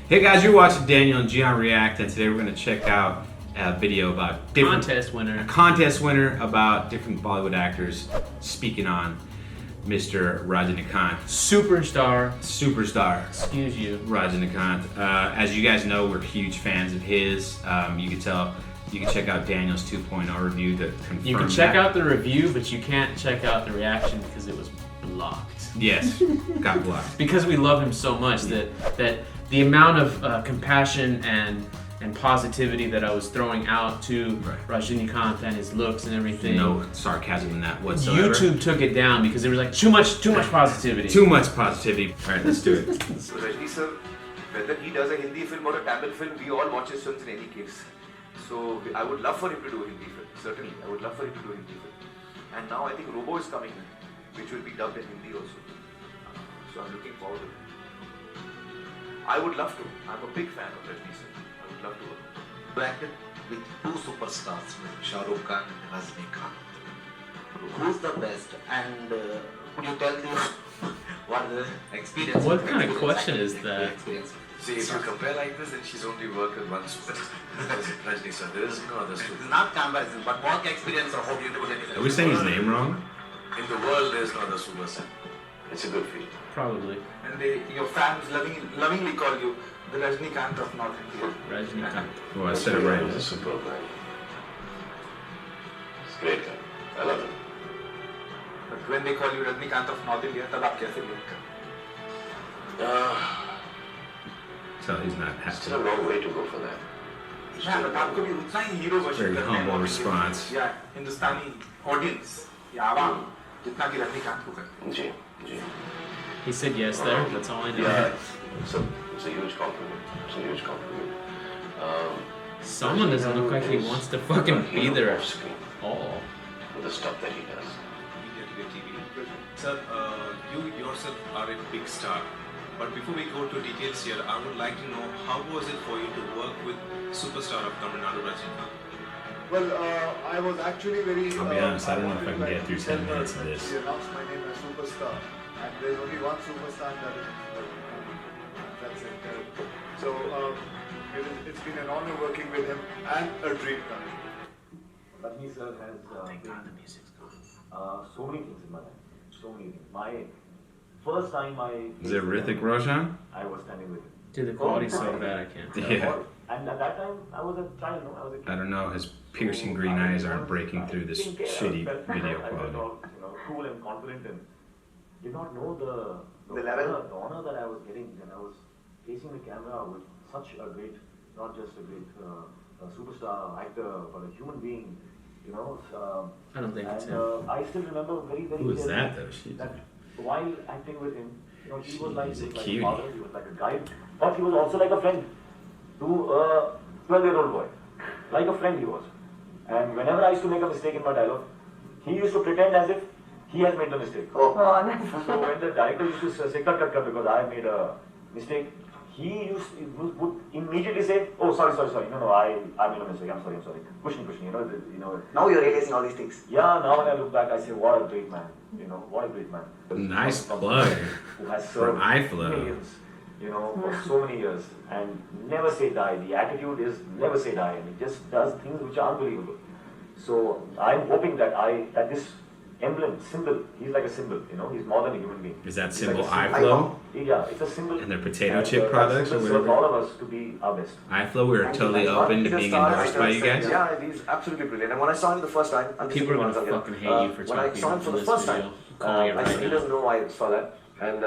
Hey guys, you're watching Daniel and Gian React, and today we're going to check out a video about different contest winner about different Bollywood actors speaking on Mr. Rajnikanth. Superstar. Excuse you. Rajnikanth. As you guys know, we're huge fans of his. You can tell. You can check out Daniel's 2.0 review to confirm. You can check out the review, but you can't check out the reaction because it was blocked. Yes, got blocked. Because we love him so much that the amount of compassion and positivity that I was throwing out to Rajnikanth and his looks and everything. No sarcasm in that whatsoever. YouTube took it down because there was like too much positivity. Too much positivity. All right, let's do it. So Rajni sir, whether he does a Hindi film or a Tamil film, we all watch his films in any case. So I would love for him to do a Hindi film. Certainly, I would love for him to do a Hindi film. And now I think Robo is coming in, which will be dubbed in Hindi also. So I'm looking forward to it. I would love to. I'm a big fan of Rajni sir. I would love to work. Acted with two superstars, Shah Rukh Khan and Rajnikanth. Who's the best? And could you tell me what the experience? What kind of question is that? See, if you compare like this, then she's only worked with one superstar. Rajni sir, there is no other superstar. It's not comparison, but work experience or how do you do it? Are we saying his name wrong? In the world, there is no other superstar. It's a good feeling. Probably. And your fans lovingly call you the Rajnikanth of North India. Rajnikanth. Oh, I said it right. He's a superb guy. He's a great guy. I love him. But when they call you Rajnikanth of North India, तब आप कैसे react करते? So he's not happy. Still a long way to go for that. हाँ, but आपको भी उतना ही hero वर्षन Very करना humble है response. या हिंदुस्तानी audience या आवाम जितना कि रजनीकांत को करते हैं. Ji. He said yes there. That's all I know. Yeah, it's a huge compliment. It's a huge compliment. Someone doesn't look like he wants to fucking be there at all. With the stuff that he does. Sir, you yourself are a big star. But before we go to details here, I would like to know how was it for you to work with superstar of Tamil Nadu, Rajnikanth? Well, I was actually very... I'll be honest, I don't know if I can get through 10 minutes of this. He announced my name as superstar, and there's only one superstar, and that is that's it. So it's been an honor working with him and a dream come true. Rajni sir has so many things in my life. So many things. My first time Is it Hrithik Roshan? I was standing with him. Dude, the quality's so bad I can't tell. Yeah. And at that time I was a child, I was a kid. I don't know, his piercing green eyes aren't breaking through this shitty video I quality. felt, cool and confident and did not know the honor that I was getting when I was facing the camera with such a great, not just a great superstar actor, but a human being, I don't think it's him. I still remember very, very Who is clearly that though? that while acting with him, he was like, He's a a cutie. father, he was like a guide, but he was also like a friend to a 12-year-old boy. Like a friend he was. And whenever I used to make a mistake in my dialogue, he used to pretend as if he has made the mistake. So when the director used to say, cut, because I made a mistake, he would immediately say, oh, sorry, no, I made a mistake, I'm sorry. Pushing, Now you're realizing all these things. Yeah, now when I look back, I say, what a great man, what a great man. Nice plug Who has served from iFlow. millions, for so many years, and never say die. The attitude is never say die, and he just does things which are unbelievable. So I'm hoping that this emblem, symbol, he's like a symbol, he's more than a human being. Is that He's symbol like iFlow? Yeah, it's a symbol. And their potato chip products or serves whatever? all of us to be our best. iFlow, we're totally open to being endorsed by you guys. Yeah, he's absolutely brilliant. And when I saw him the first time, People are gonna fucking hate you for when I talking saw him for the in first this time, video. Calling it I right he now. doesn't know why I saw that. And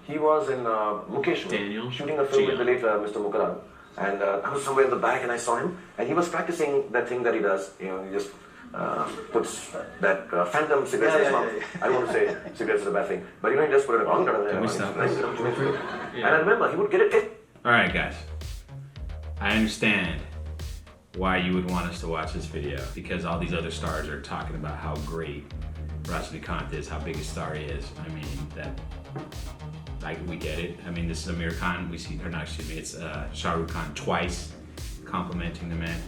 he was in Mukesh Daniel, shooting a film with Gian. the late Mr. Mukherjee. And I was somewhere in the back and I saw him, and he was practicing that thing that he does. He just puts that phantom cigarettes in his mouth. I don't want to say cigarettes is a bad thing, but he just put it on. Can we stop this? And I remember he would get it. Alright guys, I understand why you would want us to watch this video, because all these other stars are talking about how great Rajnikanth is, how big a star he is. I mean, we get it. I mean, this is Amir Khan, it's Shah Rukh Khan twice complimenting the man.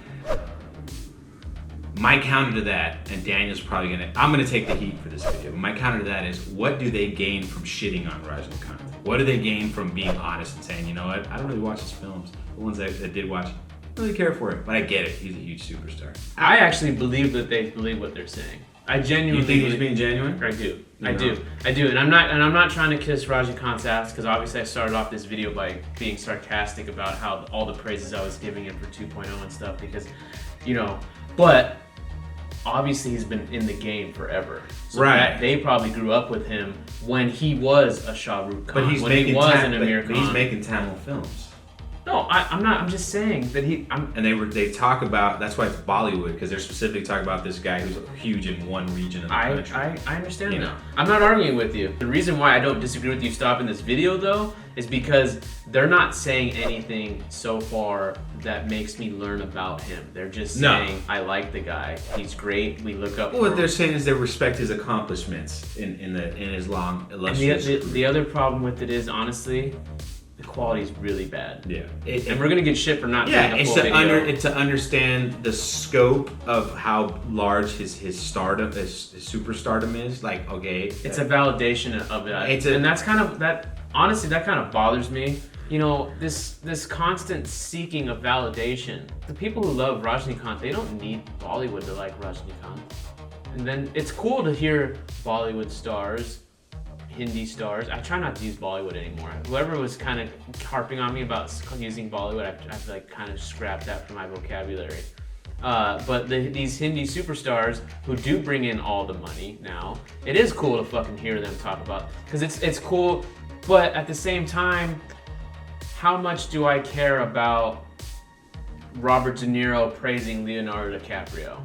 My counter to that, and Daniel's probably I'm gonna take the heat for this video, but my counter to that is, what do they gain from shitting on Rajnikanth? What do they gain from being honest and saying, you know what, I don't really watch his films. The ones that did watch, I don't really care for it, but I get it, he's a huge superstar. I actually believe that they believe what they're saying. I genuinely. You think he's being genuine? I do. No. I do. And I'm not trying to kiss Rajnikanth's ass, because obviously I started off this video by being sarcastic about how all the praises I was giving him for 2.0 and stuff, because, you know, but obviously he's been in the game forever. So right. They probably grew up with him when he was a Shah Rukh Khan. But he's when making he was an Amir but Khan. he's making Tamil films. No, I'm not. I'm just saying that And they talk about, that's why it's Bollywood, because they're specifically talking about this guy who's huge in one region of the country. I understand You that. know. I'm not arguing with you. The reason why I don't disagree with you stopping this video though is because they're not saying anything so far that makes me learn about him. They're just saying, I like the guy. He's great. We look up. Well, what they're saying is they respect his accomplishments in his long illustrious career. The other problem with it is, honestly, the quality is really bad. Yeah. And we're gonna get shit for not doing a full video. It's to understand the scope of how large his stardom, his superstardom is. Like, okay, it's a validation of it, and that's kind of that. Honestly, that kind of bothers me. You know, this constant seeking of validation. The people who love Rajnikanth, they don't need Bollywood to like Rajnikanth. And then it's cool to hear Bollywood stars, Hindi stars. I try not to use Bollywood anymore. Whoever was kind of harping on me about using Bollywood, I've like kind of scrapped that from my vocabulary. But these Hindi superstars who do bring in all the money now, it is cool to fucking hear them talk about, because it's cool. But at the same time, how much do I care about Robert De Niro praising Leonardo DiCaprio?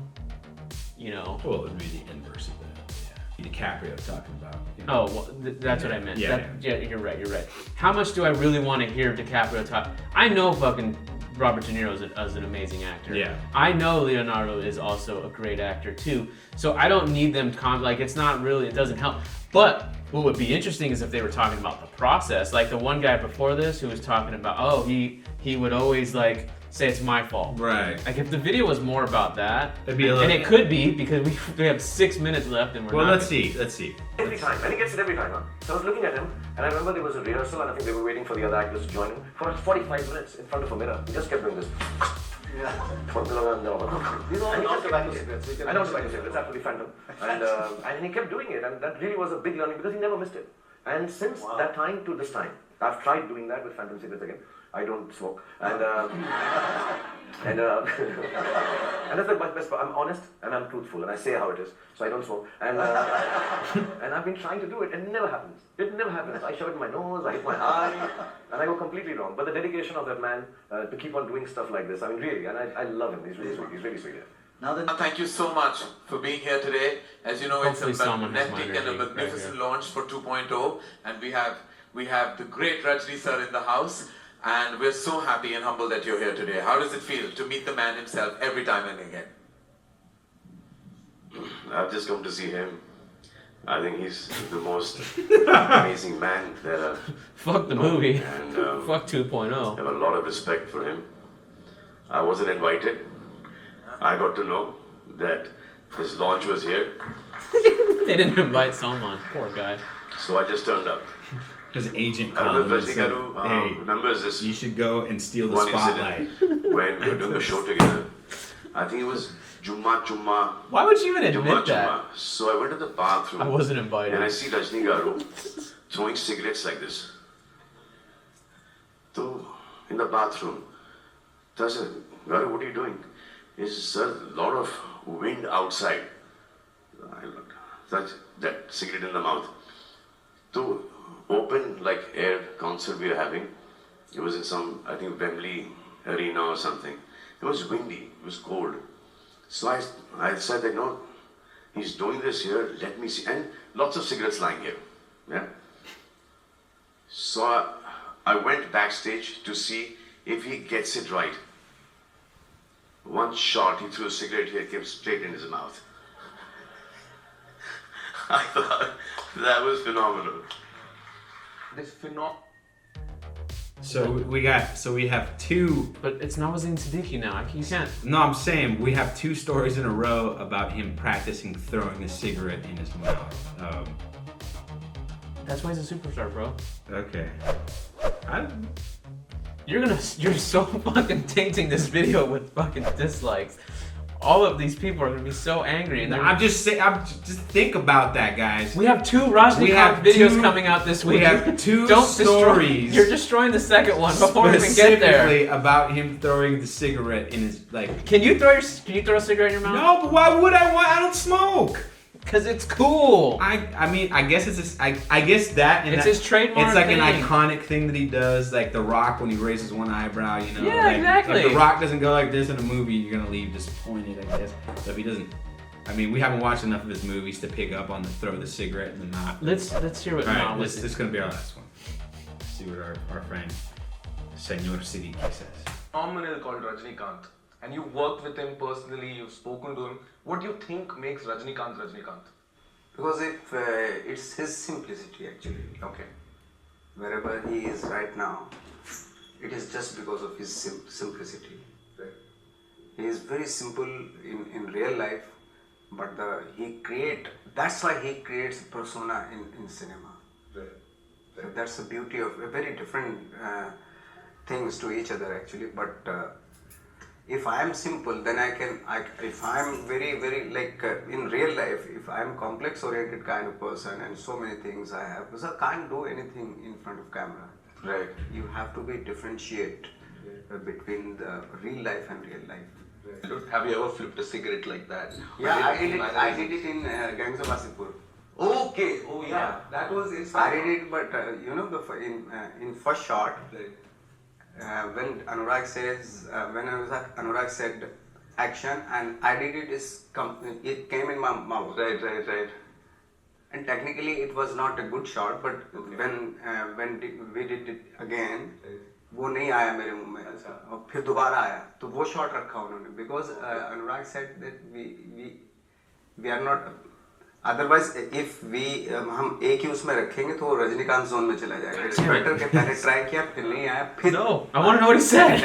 You know. Well, it would be the inverse of that. Yeah. DiCaprio talking about. You know. Oh, well, that's what I meant. Yeah. You're right. How much do I really want to hear DiCaprio talk? I know fucking Robert De Niro is an amazing actor. Yeah. I know Leonardo is also a great actor too. So I don't need them like, it's not really, it doesn't help. But what would be interesting is if they were talking about the process. Like the one guy before this who was talking about, oh, he would always like say it's my fault. Right. Like if the video was more about that, It'd be a little, and it could be, because we have 6 minutes left and we're well, not. let's see. Every time, and he gets it every time. Huh? So I was looking at him, and I remember there was a rehearsal, and I think they were waiting for the other actors to join him for 45 minutes in front of a mirror. He just kept doing this. Yeah. These are all not tobacco cigarettes. I know tobacco cigarettes, absolutely phantom. And he kept doing it, and that really was a big learning because he never missed it. And since that time to this time, I've tried doing that with phantom cigarettes again. I don't smoke, and that's the best part. I'm honest and I'm truthful, and I say how it is, so I don't smoke. And I've been trying to do it, and it never happens. It never happens. I shove it in my nose, I hit my eye, and I go completely wrong. But the dedication of that man to keep on doing stuff like this, I mean, really, and I love him. He's really sweet. He's really sweet. Now thank you so much for being here today. As you know, Hopefully it's a someone has magnetic my and a energy magnificent right launch for 2.0, and we have the great Rajni sir in the house, and we're so happy and humble that you're here today. How does it feel to meet the man himself every time and again? I've just come to see him. I think he's the most amazing man that I've Fuck the movie. And Fuck I 2.0. have a lot of respect for him. I wasn't invited. I got to know that his launch was here. They didn't invite Salman, poor guy. So I just turned up. His agent I don't called know him if and said, Rajni hey, remembers this you should go and steal the one spotlight. incident when we were doing the show together. I think it was Chumma. Why would you even admit that? So I went to the bathroom. I wasn't invited. And I see Rajni Garu throwing cigarettes like this. So, in the bathroom, so I said, Garu, what are you doing? He says, sir, a lot of wind outside. I looked, that cigarette in the mouth. So, open like air concert we were having. It was in some, I think, Wembley arena or something. It was windy, it was cold. So I said that, no, he's doing this here, let me see. And lots of cigarettes lying here. Yeah. So I went backstage to see if he gets it right. One shot, he threw a cigarette here, came straight in his mouth. I thought that was phenomenal. This phenomenal. So we have two. But it's Nawazin Siddiqui now. You can't. No, I'm saying we have two stories in a row about him practicing throwing a cigarette in his mouth. That's why he's a superstar, bro. Okay. You're so fucking tainting this video with fucking dislikes. All of these people are gonna be so angry. And just think about that, guys. We have two Rajnikanth videos coming out this week. We have two stories. You're destroying the second one before we even get there. Specifically about him throwing the cigarette in his like. Can you throw a cigarette in your mouth? No, but why would I? I don't smoke. Cause it's cool. I mean, I guess it's I guess that. And it's his trademark. It's like thing. an iconic thing that he does, like The Rock when he raises one eyebrow. You know. Yeah, like, exactly. If The Rock doesn't go like this in a movie, you're gonna leave disappointed, I guess. So if he doesn't, I mean, we haven't watched enough of his movies to pick up on the throw the cigarette and the knot. Let's hear what. All right, this is gonna be our last one. Let's see what our friend Senor Siddiqui says. Phenomenal called Rajnikanth, and you worked with him personally. You've spoken to him. What do you think makes Rajnikanth Rajnikanth? Because it's his simplicity actually. Okay. Wherever he is right now, it is just because of his simplicity. Right. He is very simple in real life, but that's why he creates a persona in cinema. Right. So that's the beauty of very different things to each other actually. But if I am simple, then if I am very, very in real life, if I am complex oriented kind of person and so many things I have, because I can't do anything in front of camera. Right. You have to be differentiate between the real life and real life. Right. Have you ever flipped a cigarette like that? Yeah, I did it in Gangs of Wasseypur. Okay. Oh yeah, that was inspiring. I did it, but in first shot. Right. When Anurag said action, and I did it, it came in my mouth. Right. And technically it was not a good shot, but when we did it again, वो नहीं आया मेरे मुंह में, और फिर दोबारा आया, तो वो shot रखा उन्होंने, because Anurag said that we are not. Otherwise, if हम एक ही उसमें रखेंगे तो रजनीकांत जोन में चला जाएगा. It's better कि पहले try किया, फिर नहीं आया, फिर. No, I want to know what he said.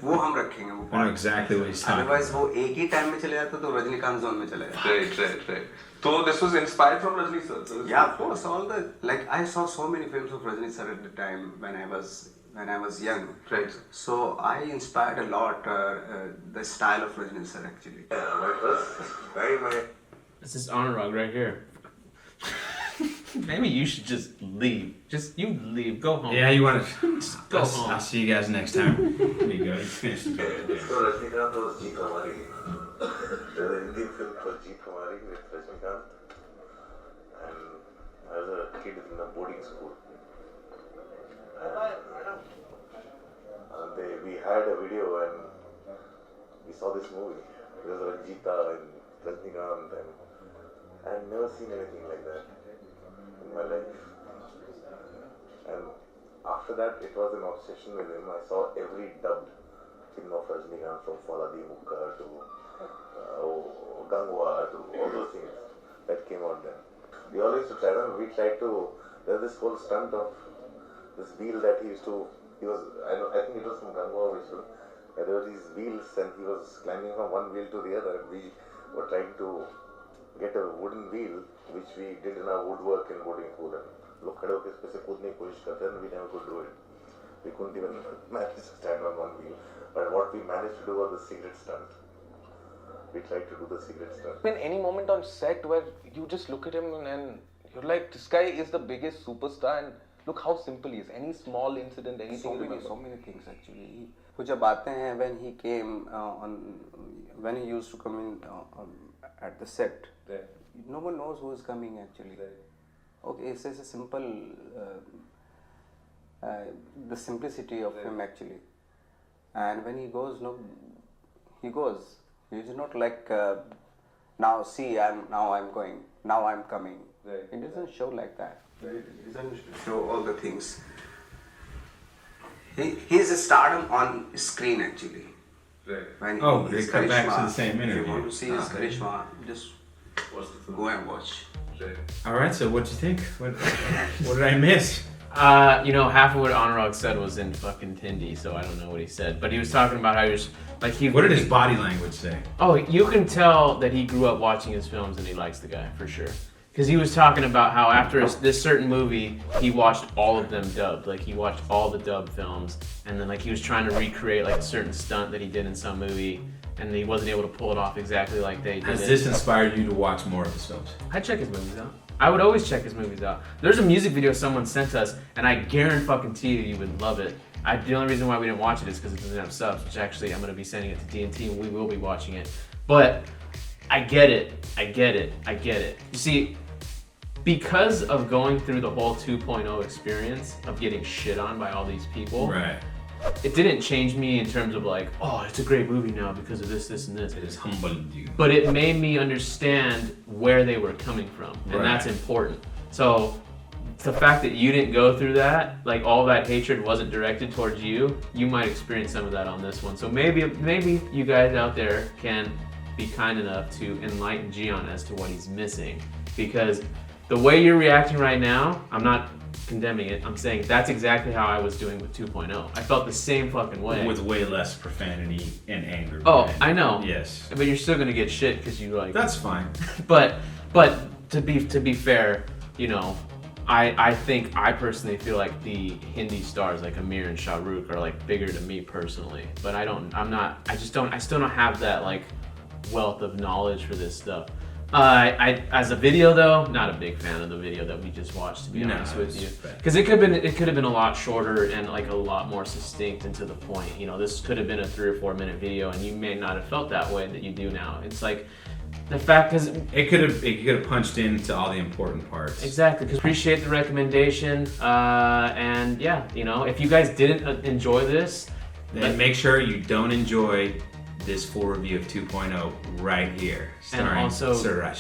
वो हम रखेंगे वो. I know exactly what he's talking about. Otherwise, वो एक ही time में चले जाता तो रजनीकांत जोन में चला जाएगा. Right. So this was inspired from Rajni sir. Yeah, of course. I saw so many films of Rajni sir at the time when I was young. Right. So I inspired a lot the style of Rajni sir actually. This is Anurag right here. Maybe you should just leave. You leave. Go home. Yeah, you want to go home. I'll see you guys next time. Here you go. You finished the video. So Rajnikanth was Jeet Hamari. There's a Hindi film called Jeet Hamari with Rajnikanth. And I was a kid in a boarding school. And we had a video and we saw this movie. There was Ranjita and Rajnikanth, and I had never seen anything like that in my life. And after that, it was an obsession with him. I saw every dubbed film of Rajnikanth, from Faladi Mukka to Gangwa to all those things that came out then. We always used to try them. We tried to. There's this whole stunt of this wheel that he used to. I think it was from Gangwa or Vishnu. There were these wheels and he was climbing from one wheel to the other, and we were trying to get a wooden wheel, which we did in our woodwork in boarding school. And look at it, we never could do it. We couldn't even manage to stand on one wheel. But what we managed to do was the cigarette stunt. We tried to do the cigarette stunt. Been any moment on set where you just look at him and you're like, this guy is the biggest superstar, and look how simple he is. Any small incident, anything. So many things actually. वो जब आते हैं, when he came when he used to come in at the set, no one knows who is coming actually. Okay, it's just a simple the simplicity of him actually. And when he goes, he goes. He's not like now see I'm going, now I'm coming. It doesn't show like that. It doesn't show all the things. He's a stardom on screen actually. When they cut back to the same interview. If you want to see his charisma, just go and watch. All right, so what'd you think? What did I miss? You know, half of what Anurag said was in fucking Hindi, so I don't know what he said. But he was talking about how he was like What did his body language say? Oh, you can tell that he grew up watching his films and he likes the guy for sure. Because he was talking about how after this certain movie, he watched all of them dubbed. Like he watched all the dubbed films, and then like he was trying to recreate like a certain stunt that he did in some movie, and he wasn't able to pull it off exactly like they did. Has this inspired you to watch more of his films? I check his movies out. I would always check his movies out. There's a music video someone sent us, and I guarantee you would love it. The only reason why we didn't watch it is because it doesn't have subs, which actually I'm going to be sending it to DNT, and we will be watching it. But I get it. You see, because of going through the whole 2.0 experience of getting shit on by all these people, right? It didn't change me in terms of like, oh, it's a great movie now because of this, and this. It has humbled you. But it made me understand where they were coming from, and that's important. So the fact that you didn't go through that, like all that hatred wasn't directed towards you, you might experience some of that on this one. So maybe you guys out there can be kind enough to enlighten Gian as to what he's missing, because the way you're reacting right now, I'm not condemning it. I'm saying that's exactly how I was doing with 2.0. I felt the same fucking way. With way less profanity and anger. Oh, right? I know. Yes. But you're still gonna get shit because you like. That's fine. But to be fair, you know, I think I personally feel like the Hindi stars like Amir and Shah Rukh are like bigger to me personally. But I still don't have that like wealth of knowledge for this stuff. As a video though, not a big fan of the video that we just watched, to be honest with you, because it could have been a lot shorter and like a lot more succinct and to the point. You know, this could have been a 3 or 4 minute video, and you may not have felt that way that you do now. It's like the fact because it could have punched into all the important parts. Exactly. Because appreciate the recommendation, and yeah, you know, if you guys didn't enjoy this, then make sure you don't enjoy this full review of 2.0 right here, starring also Suraj.